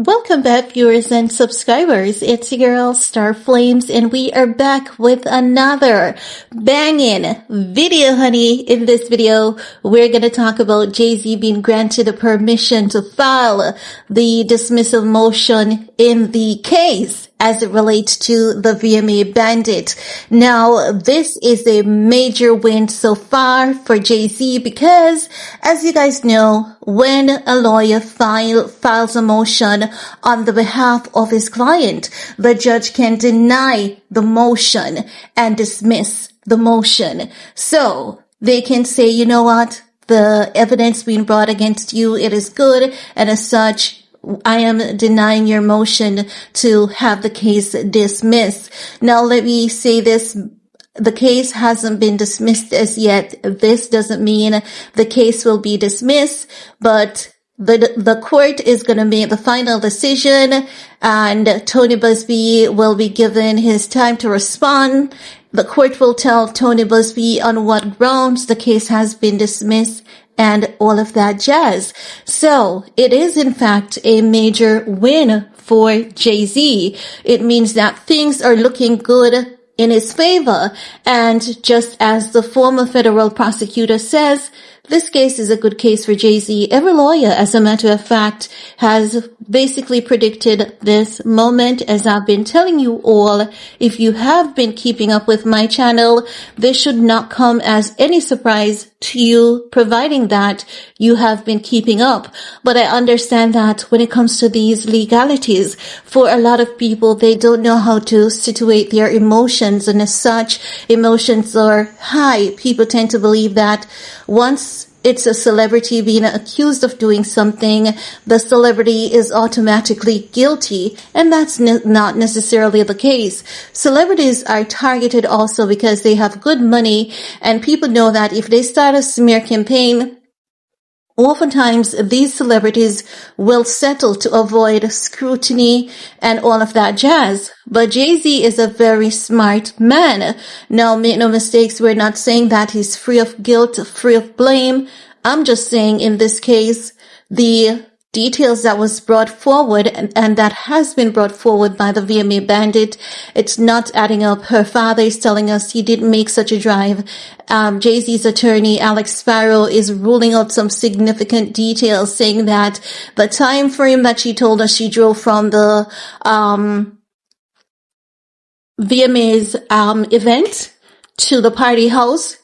Welcome back, viewers and subscribers. It's your girl, Star Flames, and we are back with another banging video, honey. In this video, we're going to talk about Jay-Z being granted a permission to file the dismissal motion in the case as it relates to the VMA bandit. Now, this is a major win so far for Jay-Z because, as you guys know, when a lawyer files a motion on the behalf of his client, the judge can deny the motion and dismiss the motion. So they can say, you know what, the evidence being brought against you, it is good, and as such, I am denying your motion to have the case dismissed. Now, let me say this. The case hasn't been dismissed as yet. This doesn't mean the case will be dismissed, but the court is going to make the final decision, and tonybuzbee will be given his time to respond. The court will tell tonybuzbee on what grounds the case has been dismissed and all of that jazz. So it is in fact a major win for Jay-Z. It means that things are looking good in his favor. And just as the former federal prosecutor says, this case is a good case for Jay-Z. Every lawyer, as a matter of fact, has basically predicted this moment, as I've been telling you all. If you have been keeping up with my channel, this should not come as any surprise to you, providing that you have been keeping up. But I understand that when it comes to these legalities, for a lot of people, they don't know how to situate their emotions, and as such, emotions are high. People tend to believe that once it's a celebrity being accused of doing something, the celebrity is automatically guilty, and that's not necessarily the case. Celebrities are targeted also because they have good money, and people know that if they start a smear campaign, oftentimes these celebrities will settle to avoid scrutiny and all of that jazz. But Jay-Z is a very smart man. Now, make no mistakes, we're not saying that he's free of guilt, free of blame. I'm just saying in this case, the details that was brought forward and that has been brought forward by the VMA bandit, it's not adding up. Her father is telling us he didn't make such a drive. Jay-Z's attorney, Alex Spiro, is ruling out some significant details, saying that the time frame that she told us she drove from the VMA's event to the party house,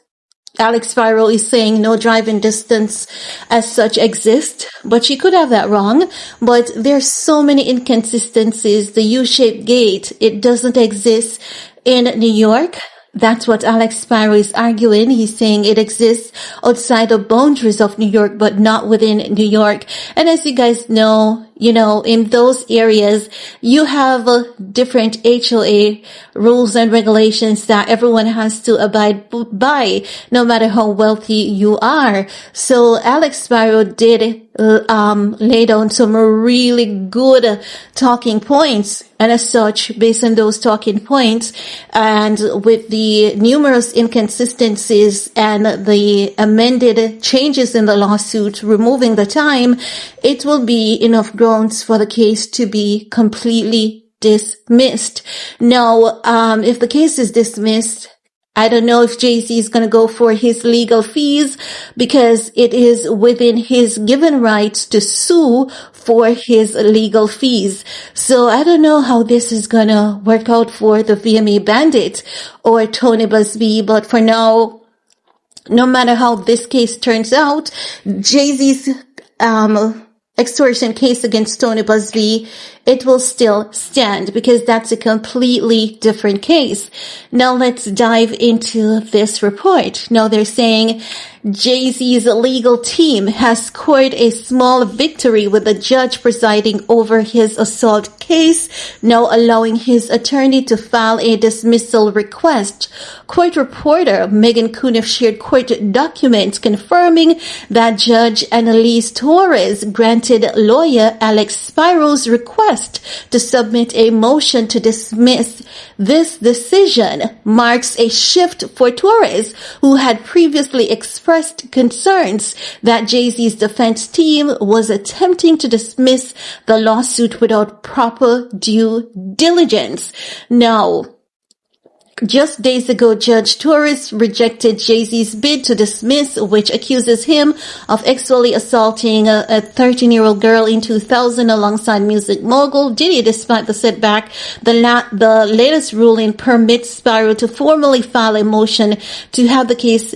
Alex Spiro is saying no driving distance as such exists, but she could have that wrong. But there's so many inconsistencies. The U-shaped gate, it doesn't exist in New York. That's what Alex Spiro is arguing. He's saying it exists outside the boundaries of New York, but not within New York. And as you guys know, in those areas, you have different HOA rules and regulations that everyone has to abide by, no matter how wealthy you are. So Alex Spiro did lay down some really good talking points, and as such, based on those talking points, and with the numerous inconsistencies and the amended changes in the lawsuit, removing the time, it will be enough grounds for the case to be completely dismissed. Now, if the case is dismissed, I don't know if Jay-Z is going to go for his legal fees, because it is within his given rights to sue for his legal fees. So I don't know how this is going to work out for the VMA bandit or tonybuzbee, but for now, no matter how this case turns out, Jay-Z's extortion case against tonybuzbee, it will still stand because that's a completely different case. Now let's dive into this report. Now they're saying Jay-Z's legal team has scored a small victory with the judge presiding over his assault case, now allowing his attorney to file a dismissal request. Court reporter Megancuniff shared court documents confirming that Judge Annalise Torres granted lawyer Alex Spiro's request request to submit a motion to dismiss. This decision marks a shift for Torres, who had previously expressed concerns that Jay-Z's defense team was attempting to dismiss the lawsuit without proper due diligence. Now, just days ago, Judge Torres rejected Jay-Z's bid to dismiss, which accuses him of sexually assaulting a 13-year-old girl in 2000 alongside music mogul Diddy. Despite the setback, the latest ruling permits Spiro to formally file a motion to have the case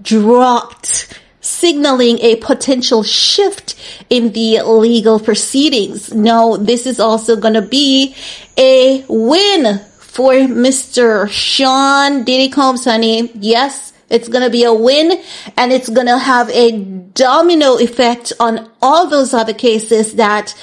dropped, signaling a potential shift in the legal proceedings. Now, this is also going to be a win for Mr. Sean Diddy Combs, honey. Yes, it's going to be a win, and it's going to have a domino effect on all those other cases that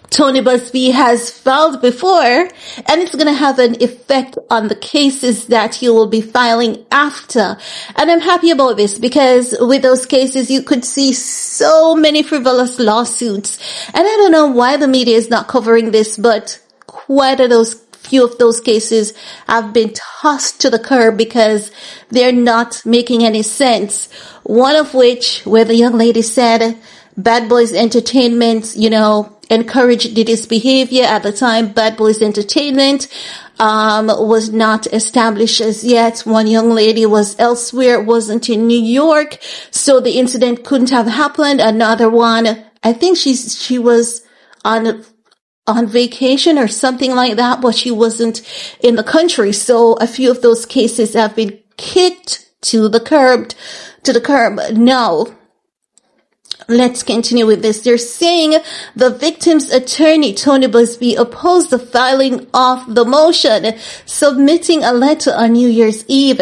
tonybuzbee has filed before, and it's going to have an effect on the cases that he will be filing after. And I'm happy about this because with those cases, you could see so many frivolous lawsuits. And I don't know why the media is not covering this, but quite a few of those cases have been tossed to the curb because they're not making any sense. One of which, where the young lady said, Bad Boys Entertainment, encouraged Diddy's behavior. At the time, Bad Boys Entertainment was not established as yet. One young lady was elsewhere, wasn't in New York, so the incident couldn't have happened. Another one, I think she was on vacation or something like that, but she wasn't in the country. So a few of those cases have been kicked to the curb. Now, let's continue with this. They're saying the victim's attorney, tonybuzbee, opposed the filing of the motion, submitting a letter on New Year's Eve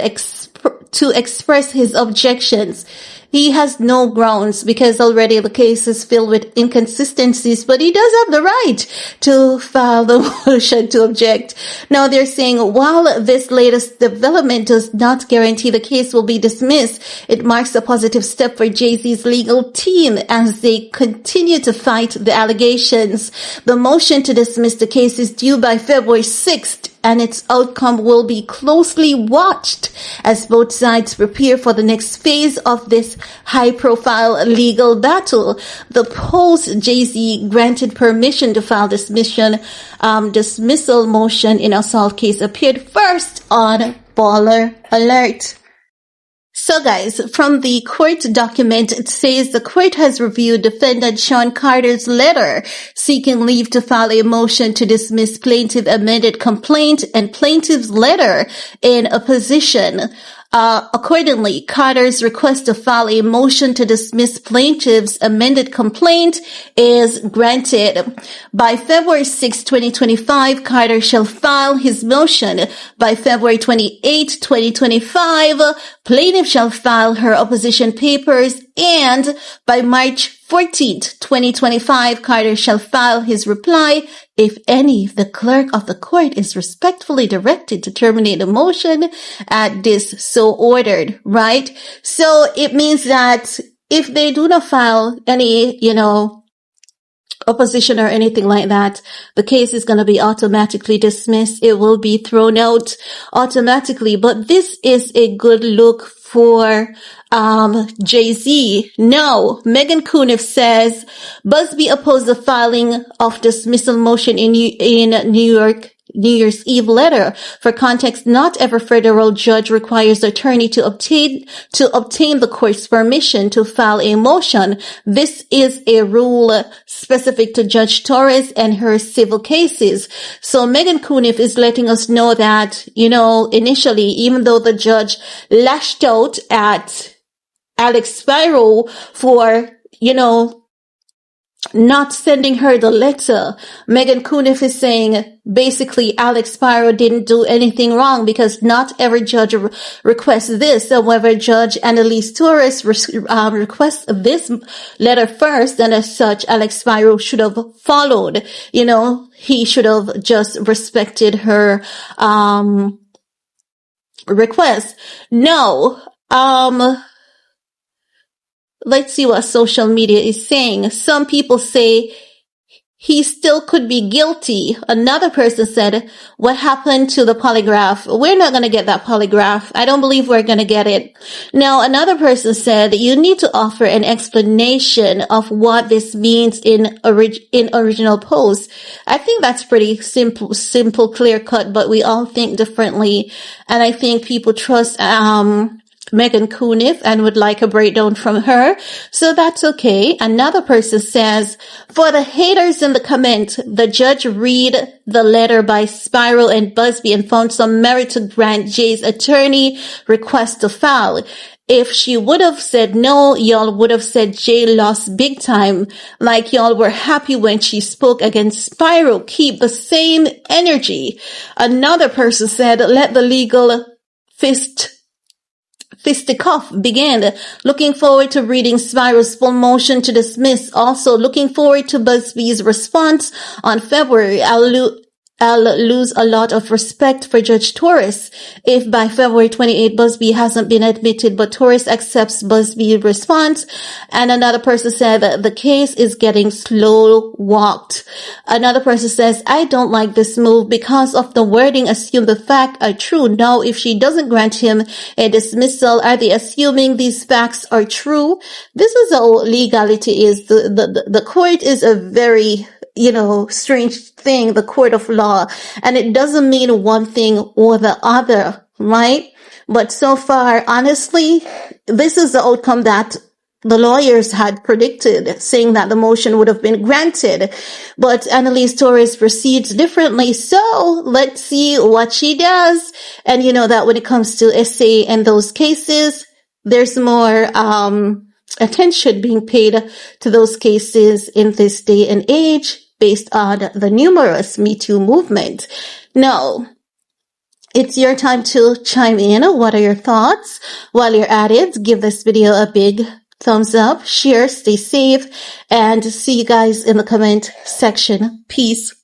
to express his objections. He has no grounds because already the case is filled with inconsistencies, but he does have the right to file the motion to object. Now they're saying while this latest development does not guarantee the case will be dismissed, it marks a positive step for Jay-Z's legal team as they continue to fight the allegations. The motion to dismiss the case is due by February 6th. And its outcome will be closely watched as both sides prepare for the next phase of this high-profile legal battle. The post Jay-Z granted permission to file dismissal motion in assault case appeared first on Baller Alert. So guys, from the court document, it says the court has reviewed defendant Sean Carter's letter seeking leave to file a motion to dismiss plaintiff amended complaint and plaintiff's letter in opposition. Accordingly, Carter's request to file a motion to dismiss plaintiff's amended complaint is granted. By February 6, 2025, Carter shall file his motion. By February 28, 2025, plaintiff shall file her opposition papers, and by March 14th, 2025, Carter shall file his reply. If any, the clerk of the court is respectfully directed to terminate the motion at this so ordered, right? So it means that if they do not file any, opposition or anything like that, the case is going to be automatically dismissed. It will be thrown out automatically. But this is a good look for Jay-Z. No, Megancuniff says Busbee opposed the filing of dismissal motion in New York New Year's Eve letter. For context, not every federal judge requires the attorney to obtain the court's permission to file a motion. This is a rule specific to Judge Torres and her civil cases. So Megancuniff is letting us know that, initially, even though the judge lashed out at Alex Spiro for, not sending her the letter, Megancuniff is saying basically Alex Spiro didn't do anything wrong because not every judge requests this. However, Judge Annalise Torres requests this letter first, and as such, Alex Spiro should have followed. He should have just respected her request. No. Let's see what social media is saying. Some people say he still could be guilty. Another person said, what happened to the polygraph? We're not going to get that polygraph. I don't believe we're going to get it. Now, another person said, you need to offer an explanation of what this means in original post. I think that's pretty simple, clear cut, but we all think differently. And I think people trust, Megancuniff and would like a breakdown from her. So that's okay. Another person says, for the haters in the comment, the judge read the letter by Spiro and Busbee and found some merit to grant Jay's attorney request to file. If she would have said no, y'all would have said Jay lost big time. Like y'all were happy when she spoke against Spiro. Keep the same energy. Another person said, let the legal fisticuff begin. Looking forward to reading Spiro's full motion to dismiss. Also looking forward to Busbee's response on February. I'll lose a lot of respect for Judge Torres if by February 28 Busbee hasn't been admitted, but Torres accepts Busbee's response. And another person said that the case is getting slow walked. Another person says, I don't like this move because of the wording. Assume the facts are true. Now, if she doesn't grant him a dismissal, are they assuming these facts are true? This is how legality is. The court is a very strange thing, the court of law, and it doesn't mean one thing or the other, right? But so far, honestly, this is the outcome that the lawyers had predicted, saying that the motion would have been granted. But Annalise Torres proceeds differently. So let's see what she does. And you know that when it comes to essay and those cases, there's more, attention being paid to those cases in this day and age, based on the numerous Me Too movement. Now, it's your time to chime in. What are your thoughts? While you're at it, give this video a big thumbs up, share, stay safe, and see you guys in the comment section. Peace.